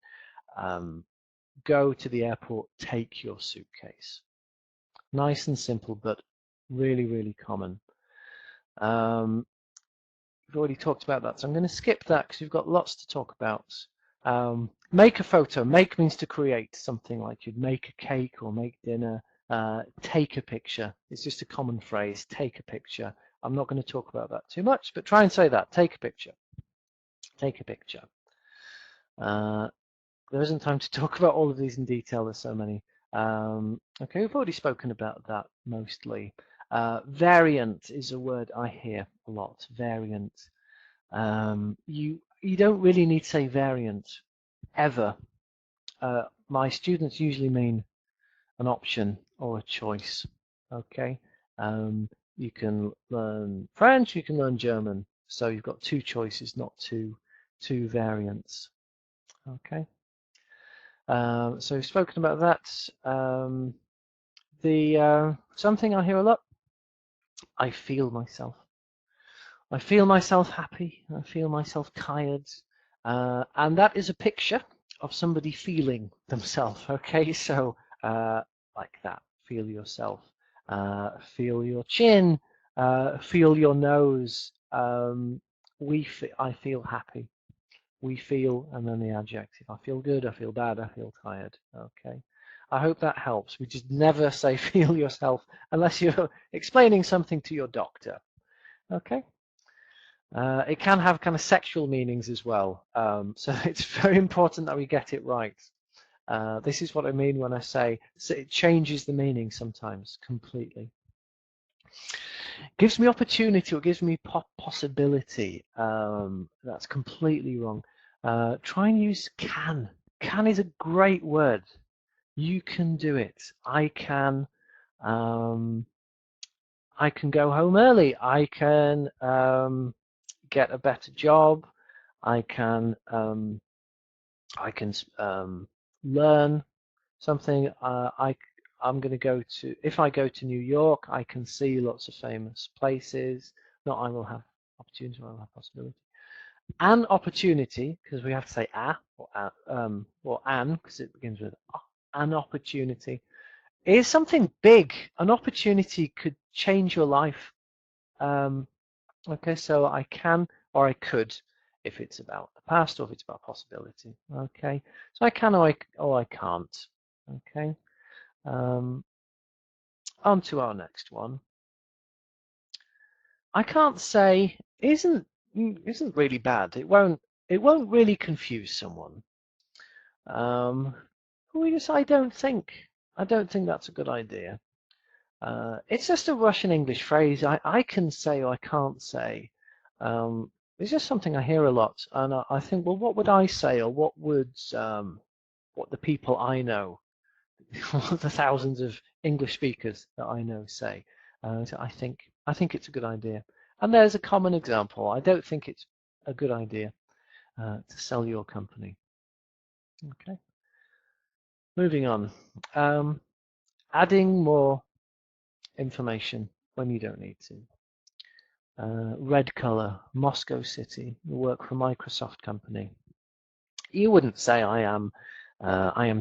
Go to the airport, take your suitcase. Nice and simple, but really, really common. We've already talked about that, so I'm going to skip that because we've got lots to talk about. Make a photo. Make means to create something, like you'd make a cake or make dinner. Take a picture. It's just a common phrase, take a picture. I'm not going to talk about that too much, but try and say that. Take a picture. Take a picture. There isn't time to talk about all of these in detail. There's so many. Okay, we've already spoken about that mostly. Variant is a word I hear a lot. Variant. You don't really need to say variant ever. My students usually mean an option or a choice. Okay. You can learn French. You can learn German. So you've got two choices, not two variants. Okay. So we've spoken about that. Something I hear a lot. I feel myself. I feel myself happy. I feel myself tired. And that is a picture of somebody feeling themselves. Okay, so like that. Feel yourself. Feel your chin. Feel your nose. I feel happy. We feel, and then the adjective. I feel good, I feel bad, I feel tired. Okay. I hope that helps. We just never say feel yourself unless you're explaining something to your doctor. Okay. It can have kind of sexual meanings as well. So it's very important that we get it right. This is what I mean when I say so it changes the meaning sometimes completely. Gives me opportunity or gives me possibility. That's completely wrong. Try and use can. Can is a great word. You can do it. I can go home early. I can get a better job. I can learn something. I'm going to go to, if I go to New York, I can see lots of famous places. Not I will have opportunity, I will have possibility. An opportunity, because we have to say or an, because it begins with an opportunity, is something big. An opportunity could change your life. Okay, so I can or I could, if it's about the past or if it's about possibility. Okay, so I can or I can't. Okay. On to our next one. I can't say isn't really bad. It won't really confuse someone. I don't think that's a good idea. It's just a Russian English phrase. I can say or I can't say. It's just something I hear a lot, and I think, well, what would I say, or what the people I know, the thousands of English speakers that I know say. So I think it's a good idea. And there's a common example. I don't think it's a good idea to sell your company. Okay. Moving on. Adding more information when you don't need to. Red color, Moscow City. You work for a Microsoft company. You wouldn't say I am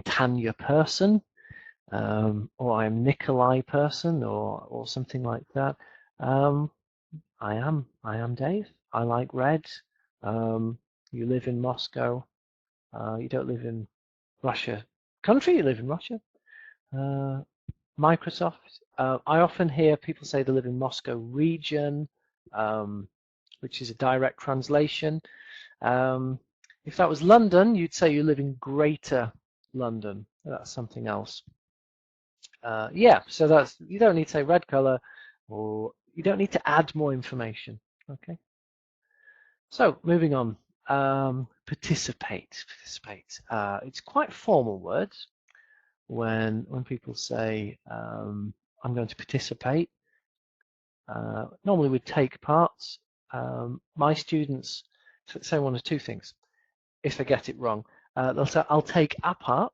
Tanya person. Or I'm Nikolai person, or something like that. I am Dave. I like red. You live in Moscow. You don't live in Russia country. You live in Russia. Microsoft. I often hear people say they live in Moscow region, which is a direct translation. If that was London, you'd say you live in Greater London. That's something else. Yeah, so you don't need to say red color, or you don't need to add more information. Okay. So moving on, participate. It's quite a formal word when people say I'm going to participate. Normally we take part. My students say one of two things. If they get it wrong, they'll say I'll take a part,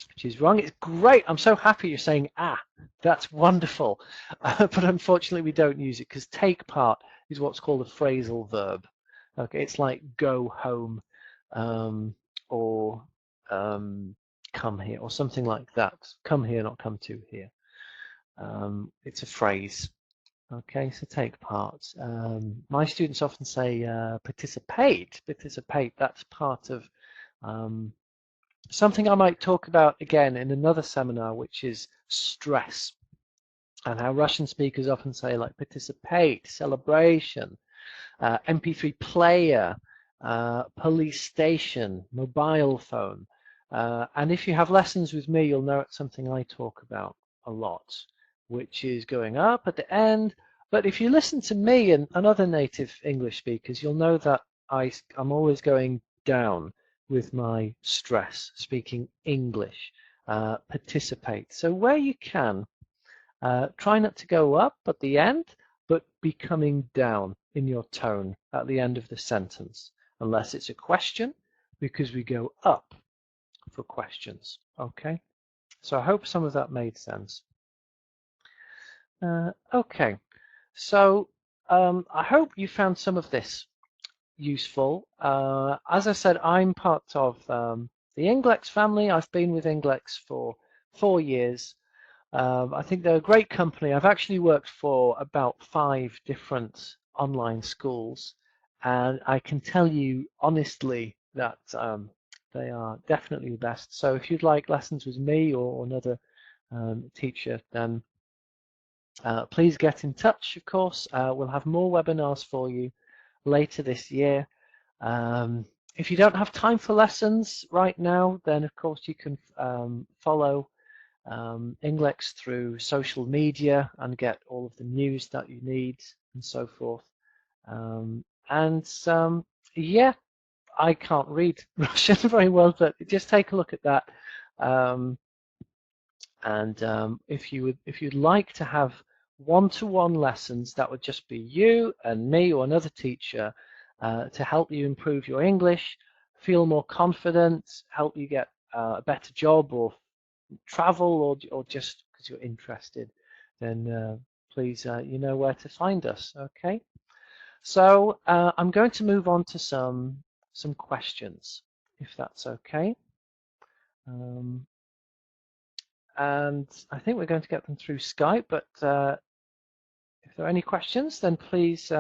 which is wrong. It's great. I'm so happy you're saying that's wonderful. But unfortunately we don't use it because take part is what's called a phrasal verb. Okay, it's like go home, or come here, or something like that. Come here, not come to here. It's a phrase. Okay, so take part. My students often say participate. Participate, that's part of something I might talk about again in another seminar, which is stress, and how Russian speakers often say like participate, celebration, MP3 player, police station, mobile phone. And if you have lessons with me, you'll know it's something I talk about a lot, which is going up at the end. But if you listen to me and other native English speakers, you'll know that I'm always going down with my stress, speaking English, participate. So where you can, try not to go up at the end, but be coming down in your tone at the end of the sentence, unless it's a question, because we go up for questions. Okay, so I hope some of that made sense. Okay, so I hope you found some of this useful. As I said, I'm part of the Ingleks family. I've been with Ingleks for 4 years. I think they're a great company. I've actually worked for about 5 different online schools, and I can tell you honestly that they are definitely the best. So if you'd like lessons with me or another teacher, then please get in touch, of course. We'll have more webinars for you later this year. If you don't have time for lessons right now, then of course you can follow Ingleks through social media and get all of the news that you need and so forth. Yeah, I can't read Russian very well, but just take a look at that. If you'd like to have one-to-one lessons, that would just be you and me or another teacher to help you improve your English, feel more confident, help you get a better job or travel, or just because you're interested, then please, you know where to find us. Okay, so I'm going to move on to some questions, if that's okay. And I think we're going to get them through Skype, but if there are any questions, then please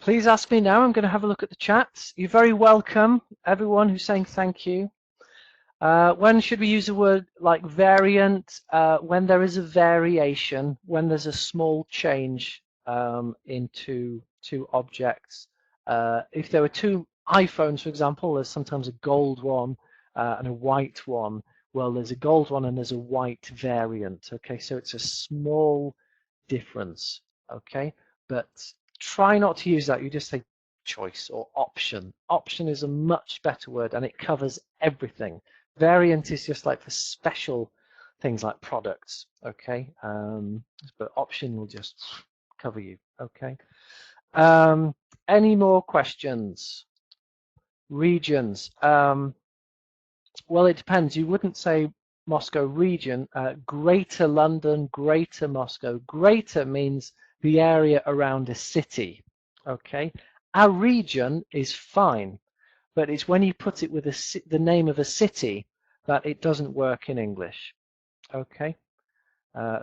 please ask me now. I'm going to have a look at the chats. You're very welcome, everyone who's saying thank you. When should we use a word like variant? When there is a variation, when there's a small change into two objects. If there were 2 iPhones, for example, there's sometimes a gold one and a white one. Well, there's a gold one and there's a white variant. Okay, so it's a small difference. Okay, but try not to use that. You just say choice or option. Option is a much better word and it covers everything. Variant is just like for special things like products, okay? But option will just cover you, okay? Any more questions? Regions. Well, it depends. You wouldn't say Moscow region. Greater London, Greater Moscow. Greater means the area around a city, okay? A region is fine, but it's when you put it with the name of a city that it doesn't work in English. Okay.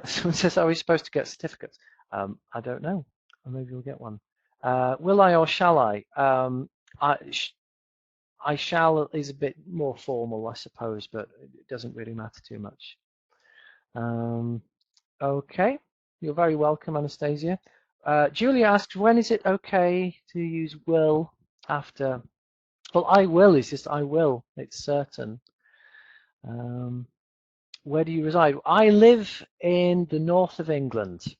Someone says, are we supposed to get certificates? I don't know. Or maybe we'll get one. Will I or shall I? I shall is a bit more formal, I suppose, but it doesn't really matter too much. Okay. You're very welcome, Anastasia. Julia asks, when is it okay to use will after? Well, I will is just I will. It's certain. Where do you reside? I live in the north of England.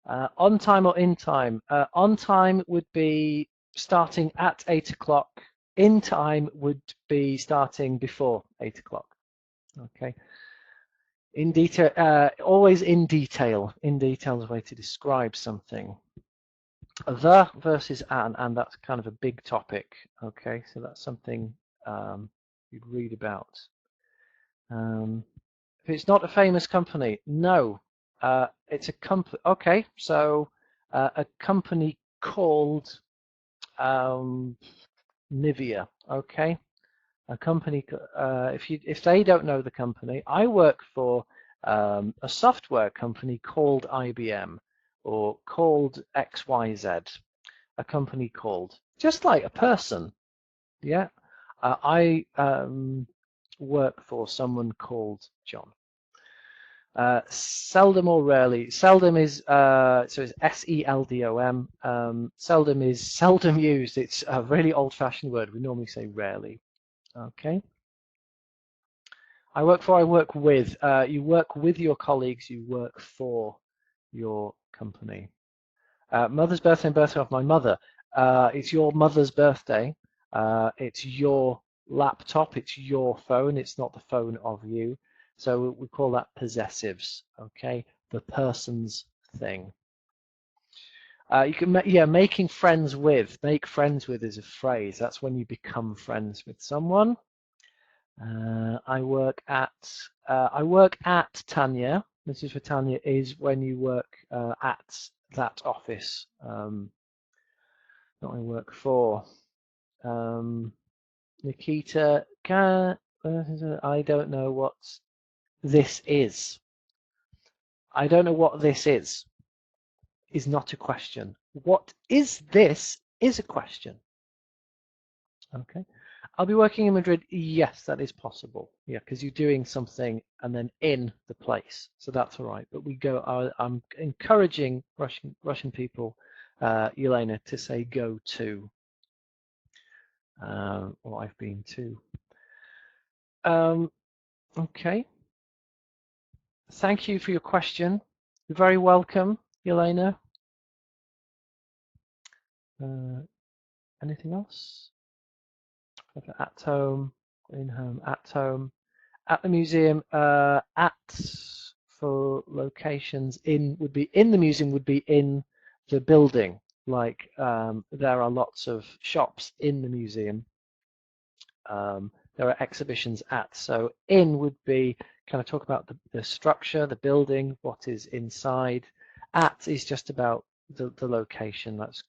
On time or in time? On time would be starting at 8 o'clock. In time would be starting before 8 o'clock. Okay. In detail, always in detail. In detail is a way to describe something. The versus an, and that's kind of a big topic. Okay, so that's something you'd read about. If it's not a famous company, no, it's a company. Okay, so a company called Nivea. Okay, a company. If they don't know the company, I work for a software company called IBM or called XYZ. A company called, just like a person. Yeah, I work for someone called John. Seldom or rarely. Seldom is so it's SELDOM. Seldom is seldom used. It's a really old-fashioned word. We normally say rarely. Okay. I work with. You work with your colleagues. You work for your company. Mother's birthday and birthday of my mother. It's your mother's birthday. It's your laptop. It's your phone. It's not the phone of you. So we call that possessives. Okay, the person's thing. You can making friends with. Make friends with is a phrase. That's when you become friends with someone. I work at Tanya. This is for Tanya. Is when you work at that office. Not I work for. Nikita, I don't know what this is. I don't know what this is not a question. What is this is a question. Okay. I'll be working in Madrid. Yes, that is possible. Yeah, because you're doing something and then in the place. So that's all right. But we go, I'm encouraging Russian people, Yelena, to say go to. Or I've been to. Okay. Thank you for your question. You're very welcome, Yelena. Anything else? At home, in home, at home, at the museum. At for locations in would be in the museum would be in the building. Like there are lots of shops in the museum. There are exhibitions at. So in would be kind of talk about the structure, the building, what is inside. At is just about the location. That's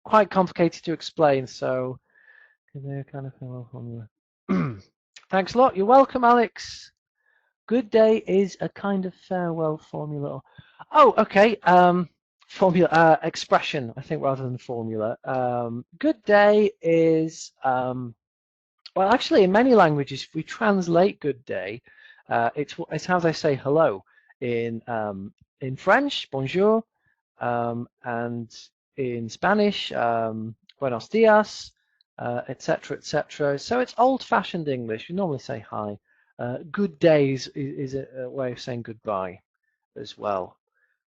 quite complicated to explain. So they're kind of farewell formula. Thanks a lot. You're welcome, Alex. Good day is a kind of farewell formula. Oh, okay. Formula expression, I think, rather than formula. Good day is well, actually, in many languages, if we translate "good day," it's how they say hello in French, bonjour, and in Spanish, buenos dias, etc., etc. So it's old-fashioned English. We normally say hi. Good days is a way of saying goodbye as well.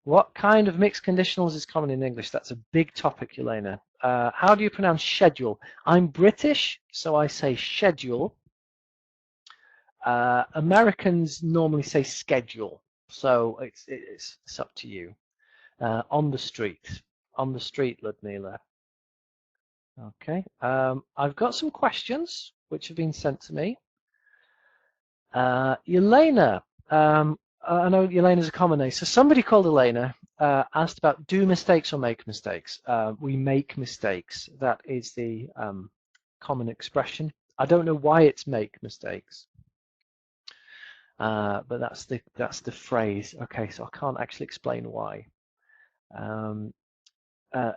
What kind of mixed conditionals is common in English? That's a big topic, Elena. How do you pronounce schedule? I'm British, so I say schedule. Americans normally say schedule, so it's up to you. On the street, Ludmila. Okay. I've got some questions which have been sent to me. Elena. I know Elena's a common name. So somebody called Elena asked about do mistakes or make mistakes. We make mistakes. That is the common expression. I don't know why it's make mistakes, but that's the phrase. Okay, so I can't actually explain why.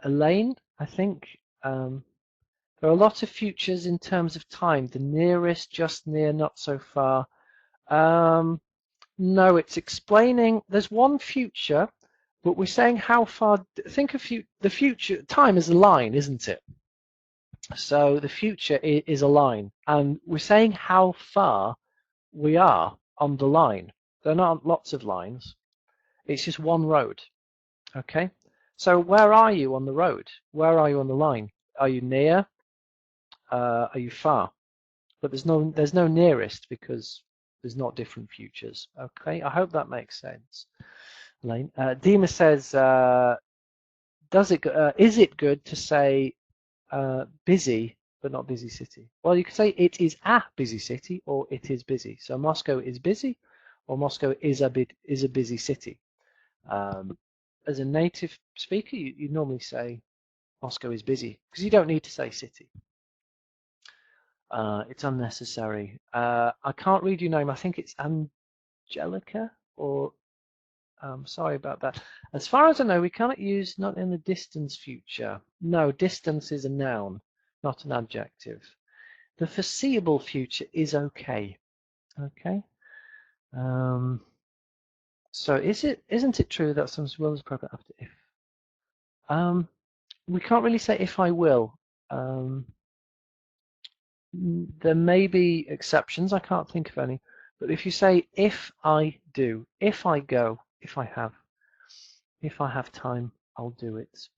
Elaine, I think there are a lot of futures in terms of time. The nearest, just near, not so far. No, it's explaining there's one future, but we're saying how far. Think of the future. Time is a line, isn't it? So the future is a line, and we're saying how far we are on the line. There aren't lots of lines. It's just one road. Okay. So where are you on the road? Where are you on the line? Are you near? Are you far? But there's no nearest because there's not different futures. Okay, I hope that makes sense. Elaine, Dima says, is it good to say busy but not busy city? Well, you could say it is a busy city or it is busy. So Moscow is busy, or Moscow is a busy city. As a native speaker, you normally say Moscow is busy, because you don't need to say city. It's unnecessary. I can't read your name. I think it's Angelica, or sorry about that. As far as I know, we cannot use not in the distance future. No, distance is a noun, not an adjective. The foreseeable future is okay. Okay. So isn't it true that some will is appropriate after if? We can't really say if I will. There may be exceptions, I can't think of any, but if you say if I do, if I go, if I have time, I'll do it.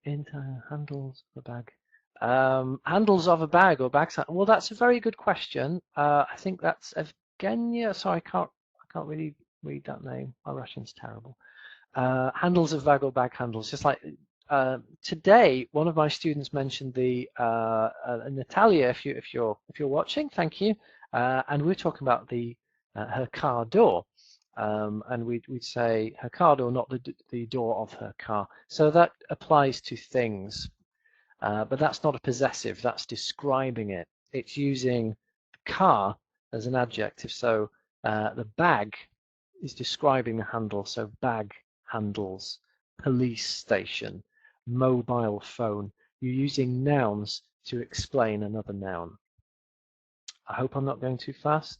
Into handles of a bag. Handles of a bag or bags. Well, that's a very good question. I think that's Evgenia. Sorry, I can't really read that name. My Russian's terrible. Handles of bag or bag handles. Just like today, one of my students mentioned the Natalia. If you're watching, thank you. And we're talking about the her car door. And we'd say her car door, not the door of her car. So that applies to things, but that's not a possessive, that's describing it. It's using car as an adjective. So the bag is describing the handle, so bag handles, police station, mobile phone. You're using nouns to explain another noun. I hope I'm not going too fast.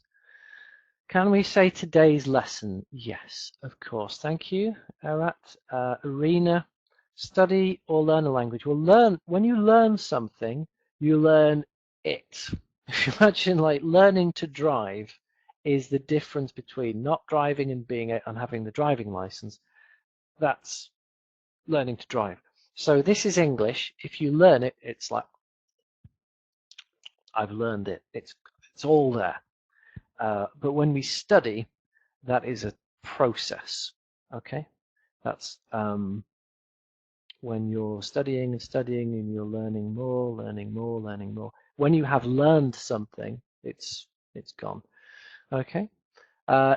Can we say today's lesson? Yes, of course. Thank you, Arat. Irina, study or learn a language. Well, when you learn something, you learn it. If you imagine like learning to drive is the difference between not driving and having the driving license. That's learning to drive. So this is English. If you learn it, it's like I've learned it. It's all there. But when we study, that is a process. Okay, that's when you're studying and you're learning more. When you have learned something, it's gone. Okay.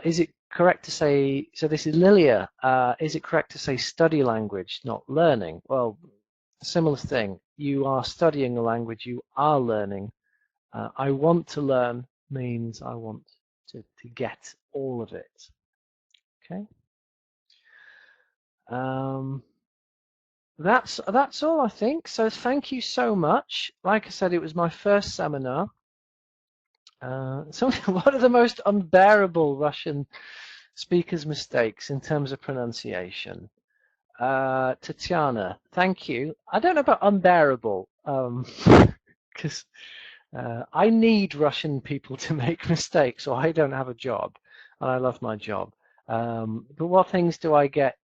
Is it correct to say? So this is Lilia. Is it correct to say study language, not learning? Well, similar thing. You are studying a language. You are learning. I want to learn means I want to get all of it. Okay. That's all, I think. So thank you so much. Like I said, it was my first seminar. One of the most unbearable Russian speakers' mistakes in terms of pronunciation. Tatiana, thank you. I don't know about unbearable, because I need Russian people to make mistakes, or I don't have a job, and I love my job. But what things do I get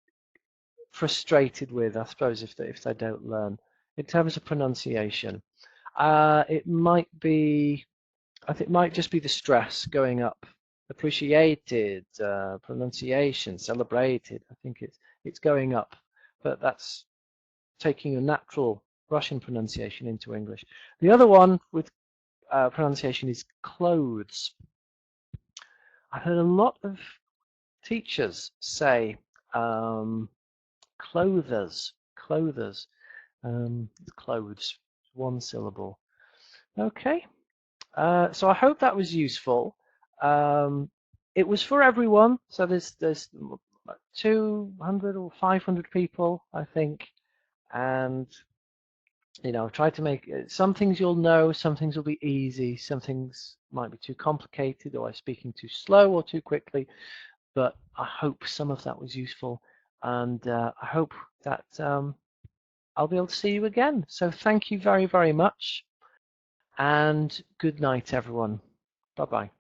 frustrated with, I suppose, if they don't learn? In terms of pronunciation, it might be, I think it might just be the stress going up. Appreciated, pronunciation, celebrated. I think it's going up, but that's taking a natural Russian pronunciation into English. The other one with pronunciation is clothes. I've heard a lot of teachers say clothers, clothes, one syllable. Okay, so I hope that was useful. It was for everyone, so there's 200 or 500 people, I think, and try to make some things you'll know, some things will be easy, some things might be too complicated, or I'm speaking too slow or too quickly, but I hope some of that was useful, and I hope that I'll be able to see you again. So thank you very, very much, and good night, everyone. Bye-bye.